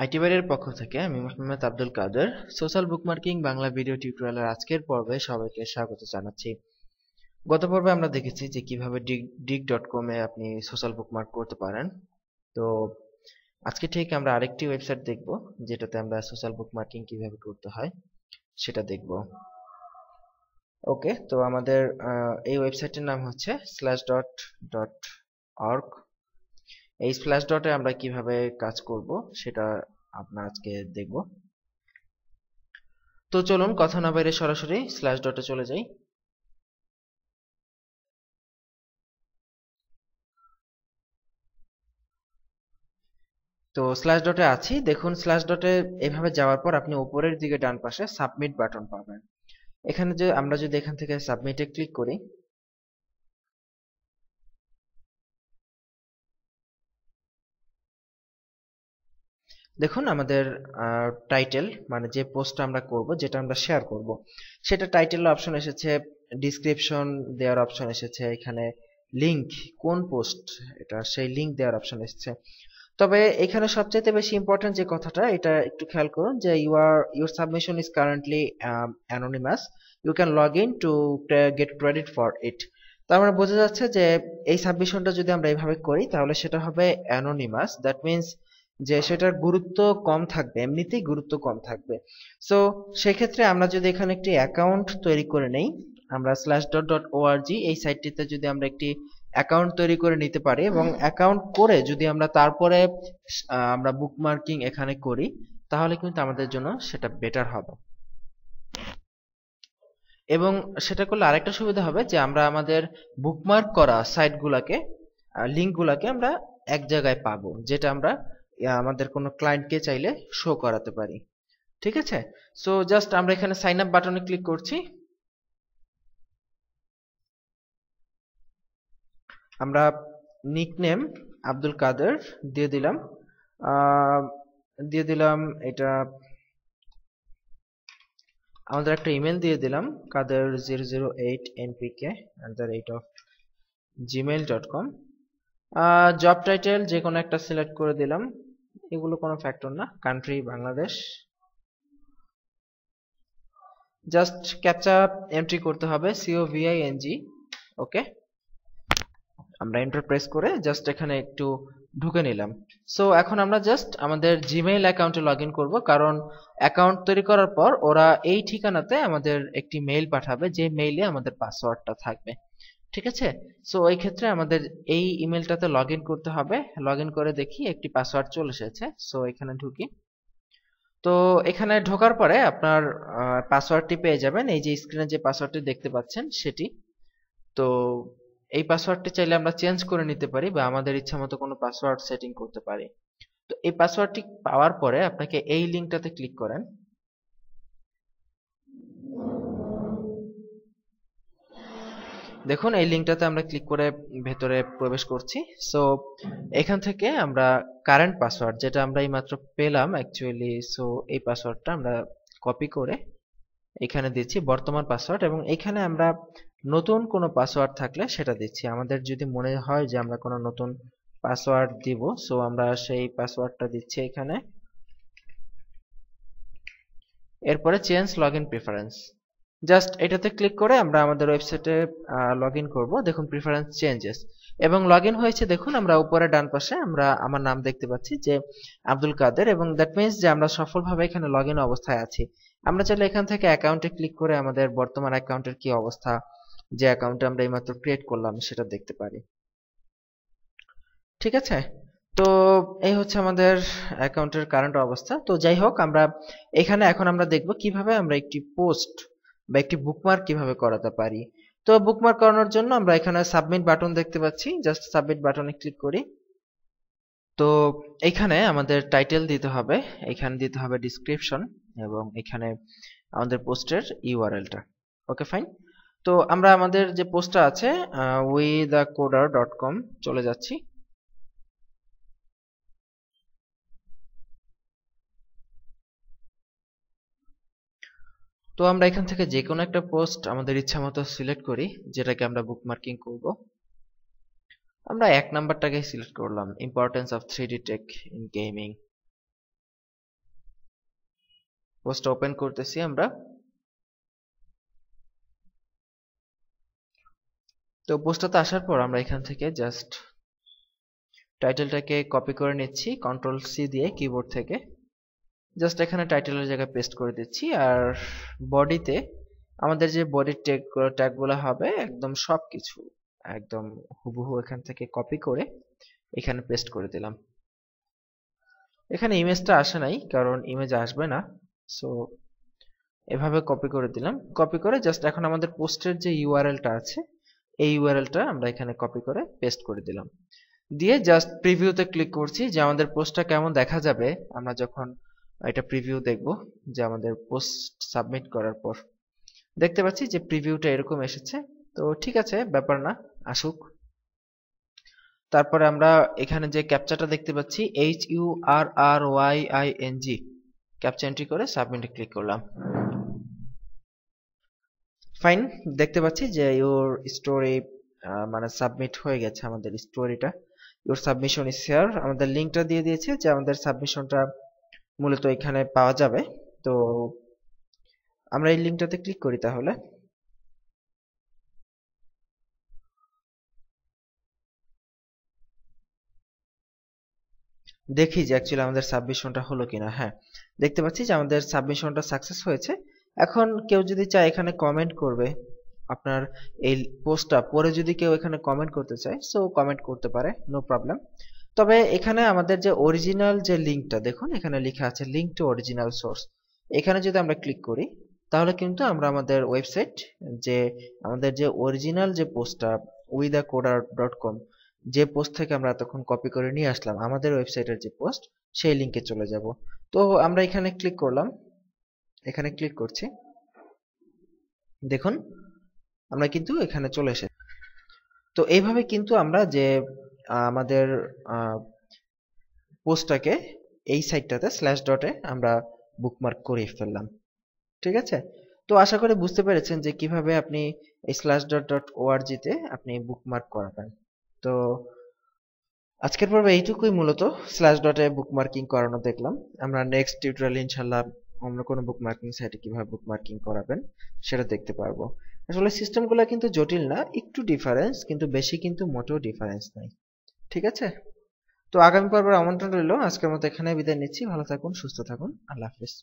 IT বাইরের পক্ষ থেকে আমি মোহাম্মদ আব্দুল কাদের সোশ্যাল বুকমার্কিং বাংলা ভিডিও টিউটোরিয়ালের আজকের পর্বে সবাইকে স্বাগত জানাচ্ছি। গত পর্বে আমরা দেখেছি যে কিভাবে dig.com এ আপনি সোশ্যাল বুকমার্ক করতে পারেন। তো আজকে ঠিক আমরা আরেকটি ওয়েবসাইট দেখব যেটাতে আমরা সোশ্যাল বুকমার্কিং কিভাবে করতে হয় সেটা দেখব। ওকে, তো আমাদের এই ওয়েবসাইটের নাম হচ্ছে slashdot.org। এই স্ল্যাশ ডটে আমরা কিভাবে কাজ করব সেটা আমরা আজকে দেখব। তো চলুন কথা না বাইরে সরাসরি স্ল্যাশ ডটে চলে যাই। তো স্ল্যাশ ডটে আছি, দেখুন স্ল্যাশ ডটে এভাবে যাওয়ার পর আপনি উপরের দিকে ডান পাশে সাবমিট বাটন পাবেন। এখানে যে আমরা যদি এখান থেকে সাবমিটে ক্লিক করি, দেখুন আমাদের টাইটেল মানে যে পোস্টটা আমরা করব, যেটা আমরা শেয়ার করব, সেটা টাইটেল অপশন এসেছে, ডিসক্রিপশন দেওয়ার অপশন এসেছে, এখানে লিংক কোন পোস্ট এটা সেই লিংক দেওয়ার অপশন এসেছে। তবে এখানে সবচেয়ে বেশি ইম্পর্টেন্ট যে কথাটা, এটা একটু খেয়াল করুন যে your submission is currently anonymous, you can log in to get credit for it. তার মানে বোঝা যাচ্ছে যে এই সাবমিশনটা যদি আমরা এইভাবে করি তাহলে সেটা হবে অ্যানোনিমাস। দ্যাট মিনস যে সেটার গুরুত্ব কম থাকবে, এমনিতেই গুরুত্ব কম থাকবে। সো সেক্ষেত্রে আমরা যদি এখানে একটি অ্যাকাউন্ট তৈরি করে নেই, আমরা slashdot.org এই সাইটটিতে যদি আমরা একটি অ্যাকাউন্ট তৈরি করে নিতে পারি এবং অ্যাকাউন্ট করে যদি আমরা তারপরে আমরা বুকমার্কিং এখানে করি, তাহলে কিন্তু আমাদের জন্য সেটা বেটার হবে। এবং সেটা করলে আরেকটা সুবিধা হবে যে আমরা আমাদের বুকমার্ক করা সাইটগুলোকে, লিঙ্কগুলোকে আমরা এক জায়গায় পাবো, যেটা আমরা আমাদের কোনো ক্লায়েন্টকে চাইলে শো করাতে পারি। ঠিক আছে, সো জাস্ট আমরা এখানে সাইন আপ বাটনে ক্লিক করছি। আমরা নিকনেম আব্দুল কাদের দিয়ে দিলাম, এটা আমাদের একটা ইমেল দিয়ে দিলাম, kader008npk@gmail.com। জব টাইটেল যে কোনো একটা সিলেক্ট করে দিলাম, এগুলো কোনো ফ্যাক্টর না, country Bangladesh. Just captcha entry করতে হবে, COVING। ওকে, আমরা এন্টার প্রেস করে জাস্ট এখানে একটু ঢুকে নিলাম। সো এখন আমরা জাস্ট আমাদের জিমেইল অ্যাকাউন্টে লগ ইন করবো, কারণ অ্যাকাউন্ট তৈরি করার পর ওরা এই ঠিকানাতে আমাদের একটি মেইল পাঠাবে, যে মেইলে আমাদের পাসওয়ার্ডটা থাকবে। ঠিক আছে, সো এই ক্ষেত্রে আমাদের এই ইমেলটাতে লগ ইন করতে হবে। লগ ইন করে দেখি একটি পাসওয়ার্ড চলে এসেছে, সো এখানে ঢুকি। তো এখানে ঢোকার পরে আপনার পাসওয়ার্ডটি পেয়ে যাবেন, এই যে স্ক্রিনে যে পাসওয়ার্ডটি দেখতে পাচ্ছেন সেটি। তো এই পাসওয়ার্ডটি চাইলে আমরা চেঞ্জ করে নিতে পারি বা আমাদের ইচ্ছা মতো কোনো পাসওয়ার্ড সেটিং করতে পারি। তো এই পাসওয়ার্ডটি পাওয়ার পরে আপনাকে এই লিঙ্কটাতে ক্লিক করেন। দেখুন এই লিঙ্কটাতে আমরা ক্লিক করে ভেতরে প্রবেশ করছি। সো এখান থেকে আমরা কারেন্ট পাসওয়ার্ড, যেটা আমরা এইমাত্র পেলাম অ্যাকচুয়ালি, সো এই পাসওয়ার্ডটা আমরা কপি করে এখানে দিচ্ছি, বর্তমান পাসওয়ার্ড, এবং এখানে আমরা নতুন কোনো পাসওয়ার্ড থাকলে সেটা দিচ্ছি। আমাদের যদি মনে হয় যে আমরা কোনো নতুন পাসওয়ার্ড দিব, সো আমরা সেই পাসওয়ার্ডটা দিচ্ছি এখানে। এরপরে চেঞ্জ লগইন প্রেফারেন্স, জাস্ট এটাতে ক্লিক করে আমরা আমাদের ওয়েবসাইটে লগ ইন করবো। দেখুন প্রিফারেন্স চেঞ্জেস এবং লগ ইন হয়েছে। দেখুন আমরা উপরে ডান পাশে আমরা আমার নাম দেখতে পাচ্ছি যে আব্দুল কাদের, এবং দ্যাট মিনস যে আমরা সফলভাবে এখানে লগ ইন অবস্থায় আছি। আমরা চাইলে এখান থেকে অ্যাকাউন্টে ক্লিক করে আমাদের বর্তমান অ্যাকাউন্টের কি অবস্থা, যে অ্যাকাউন্টে আমরা এইমাত্র ক্রিয়েট করলাম, সেটা দেখতে পারি। ঠিক আছে, তো এই হচ্ছে আমাদের অ্যাকাউন্টের কারেন্ট অবস্থা। তো যাই হোক, আমরা এখানে এখন আমরা দেখব কিভাবে আমরা একটি পোস্ট বা একটি বুকমার্ক কিভাবে করাতে পারি। তো বুকমার্ক করানোর জন্য আমরা এখানে সাবমিট বাটন দেখতে পাচ্ছি, জাস্ট সাবমিট বাটনে ক্লিক করি। তো এখানে আমাদের টাইটেল দিতে হবে, এখানে দিতে হবে ডিসক্রিপশন, এবং এখানে আমাদের পোস্টের ইউআরএলটা। ওকে ফাইন, তো আমরা আমাদের যে পোস্টটা আছে wethecoder.com চলে যাচ্ছি। তো আমরা এখান থেকে যে কোনো একটা পোস্ট আমাদের ইচ্ছা মতো সিলেক্ট করি, যেটাকে আমরা বুকমার্কিং করব। আমরা 1 নাম্বারটাকে সিলেক্ট করলাম, importance of 3D tech in gaming. Post open করতেছি আমরা। তো পোস্টটাতে আসার পর আমরা এখান থেকে জাস্ট টাইটেলটাকে কপি করে নিচ্ছি কন্ট্রোল সি দিয়ে কিবোর্ড থেকে। জাস্ট এখানে টাইটেলের জায়গায় পেস্ট করে দিচ্ছি। আর বডিতে আমাদের যে বডির ট্যাগগুলো হবে একদম সবকিছু একদম হুবহু এখান থেকে কপি করে এখানে পেস্ট করে দিলাম। এখানে ইমেজটা আসে নাই, কারণ ইমেজ আসবে না, সো এভাবে কপি করে দিলাম। কপি করে জাস্ট এখন আমাদের পোস্টের যে ইউআরএলটা আছে এই ইউআরএলটা আমরা এখানে কপি করে পেস্ট করে দিলাম। দিয়ে জাস্ট প্রিভিউতে ক্লিক করছি যে আমাদের পোস্টটা কেমন দেখা যাবে আমরা যখন এটা প্রিভিউ দেখব, যে আমাদের পোস্ট সাবমিট করার পর দেখতে পাচ্ছি যে প্রিভিউটা এরকম এসেছে। তো ঠিক আছে, ব্যাপার না, আসুক। তারপরে আমরা এখানে যে ক্যাপচাটা দেখতে পাচ্ছি HURRYING ক্যাপচা এন্ট্রি করে সাবমিটে ক্লিক করলাম। ফাইন, দেখতে পাচ্ছি যে ইওর স্টোরি মানে সাবমিট হয়ে গেছে আমাদের স্টোরিটা। ইওর সাবমিশন ইজ হিয়ার, আমাদের লিংকটা দিয়ে দিয়েছে যে আমাদের সাবমিশনটা মূলত এখানে পাওয়া যাবে। তো আমরা এই লিংকটাতে ক্লিক করি তাহলে। দেখি যে অ্যাকচুয়ালি আমাদের সাবমিশনটা হলো কিনা। হ্যাঁ, দেখতে পাচ্ছি যে আমাদের সাবমিশনটা সাকসেস হয়েছে। এখন কেউ যদি চায় এখানে কমেন্ট করবে, আপনার এই পোস্টটা পরে যদি কেউ এখানে কমেন্ট করতে চায় সো কমেন্ট করতে পারে, নো প্রবলেম। তবে এখানে আমাদের যে অরিজিনাল যে লিংকটা দেখুন এখানে লেখা আছে লিংক টু অরিজিনাল সোর্স, এখানে যদি আমরা ক্লিক করি তাহলে কিন্তু আমরা আমাদের ওয়েবসাইট যে আমাদের যে অরিজিনাল যে পোস্টটা withacoder.com যে পোস্ট থেকে আমরা এতক্ষণ কপি করে নিয়ে আসলাম আমাদের ওয়েবসাইটের যে পোস্ট সেই লিংকে চলে যাব। তো আমরা এখানে ক্লিক করলাম, এখানে ক্লিক করছি, দেখুন আমরা কিন্তু এখানে চলে এসেছি। তো এইভাবে কিন্তু আমরা যে আমাদের পোস্টটাকে এই সাইটটাতে স্ল্যাশ ডটে আমরা বুকমার্ক করে ফেললাম। ঠিক আছে, তো আশা করি বুঝতে পেরেছেন যে কিভাবে আপনি এই slash.org তে আপনি বুকমার্ক করাবেন। তো আজকের পর্বে এইটুকুই, মূলত স্ল্যাশ ডটে বুকমার্কিং করানো দেখলাম। আমরা নেক্সট টিউটোরিয়ালে ইনশাল্লাহ অন্য কোনো বুকমার্কিং সাইটে কিভাবে বুকমার্কিং করাবেন সেটা দেখতে পারবো। আসলে সিস্টেমগুলো কিন্তু জটিল না, একটু ডিফারেন্স, কিন্তু বেশি কিন্তু মোটেও ডিফারেন্স নাই। ঠিক আছে, তো আগামী পর্বের আমন্ত্রণ রইল। আজকের মতো এখানে বিদায় নিচ্ছি। ভালো থাকুন, সুস্থ থাকুন, আল্লাহ হাফিজ।